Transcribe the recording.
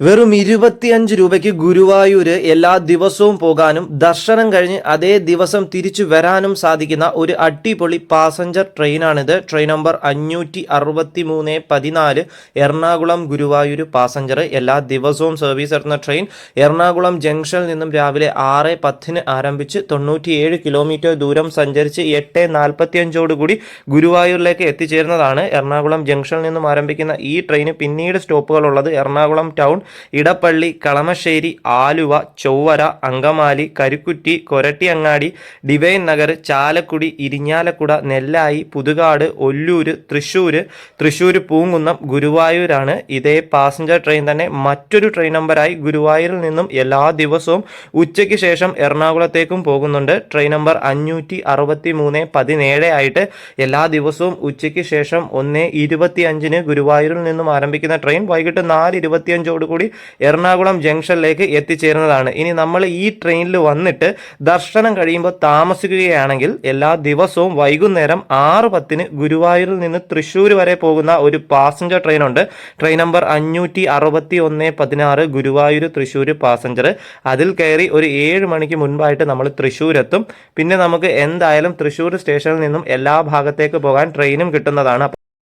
വെറും 25 രൂപയ്ക്ക് ഗുരുവായൂര് എല്ലാ ദിവസവും പോകാനും ദർശനം കഴിഞ്ഞ് അതേ ദിവസം തിരിച്ചു വരാനും സാധിക്കുന്ന ഒരു അടിപൊളി പാസഞ്ചർ ട്രെയിനാണിത്. Train number 563-14 Ernakulam Guruvayur passenger. എല്ലാ ദിവസവും സർവീസ് നടത്തുന്ന ട്രെയിൻ എറണാകുളം ജംഗ്ഷനിൽ നിന്നും രാവിലെ 6:10 ആരംഭിച്ച് 97 കിലോമീറ്റർ ദൂരം സഞ്ചരിച്ച് 8:45 ഗുരുവായൂരിലേക്ക് എത്തിച്ചേരുന്നതാണ്. എറണാകുളം ജംഗ്ഷനിൽ നിന്നും ആരംഭിക്കുന്ന ഈ ട്രെയിന് പിന്നീട് സ്റ്റോപ്പുകളുള്ളത് എറണാകുളം ടൗൺ, ഇടപ്പള്ളി, കളമശ്ശേരി, ആലുവ, ചൊവ്വര, അങ്കമാലി, കരുക്കുറ്റി, കൊരട്ടിയങ്ങാടി, ഡിവൈൻ നഗർ, ചാലക്കുടി, ഇരിഞ്ഞാലക്കുട, നെല്ലായി, പുതുകാട്, ഒല്ലൂര്, തൃശ്ശൂർ പൂങ്കുന്നം, ഗുരുവായൂരാണ്. ഇതേ പാസഞ്ചർ ട്രെയിൻ തന്നെ മറ്റൊരു ട്രെയിൻ നമ്പറായി ഗുരുവായൂരിൽ നിന്നും എല്ലാ ദിവസവും ഉച്ചയ്ക്ക് ശേഷം എറണാകുളത്തേക്കും പോകുന്നുണ്ട്. ട്രെയിൻ നമ്പർ 563-17 ആയിട്ട് എല്ലാ ദിവസവും ഉച്ചയ്ക്ക് ശേഷം 1:25 ഗുരുവായൂരിൽ നിന്നും ആരംഭിക്കുന്ന ട്രെയിൻ വൈകിട്ട് 4:25 എറണാകുളം ജംഗ്ഷനിലേക്ക് എത്തിച്ചേരുന്നതാണ്. ഇനി നമ്മൾ ഈ ട്രെയിനിൽ വന്നിട്ട് ദർശനം കഴിയുമ്പോൾ താമസിക്കുകയാണെങ്കിൽ എല്ലാ ദിവസവും വൈകുന്നേരം 6:10 ഗുരുവായൂരിൽ നിന്ന് തൃശ്ശൂർ വരെ പോകുന്ന ഒരു പാസഞ്ചർ ട്രെയിൻ ഉണ്ട്. Train number 561-16 Guruvayur Thrissur passenger. അതിൽ കയറി ഒരു 7 മണിക്ക് മുൻപായിട്ട് നമ്മൾ തൃശ്ശൂരെത്തും. പിന്നെ നമുക്ക് എന്തായാലും തൃശ്ശൂർ സ്റ്റേഷനിൽ നിന്നും എല്ലാ ഭാഗത്തേക്ക് പോകാൻ ട്രെയിനും കിട്ടുന്നതാണ്.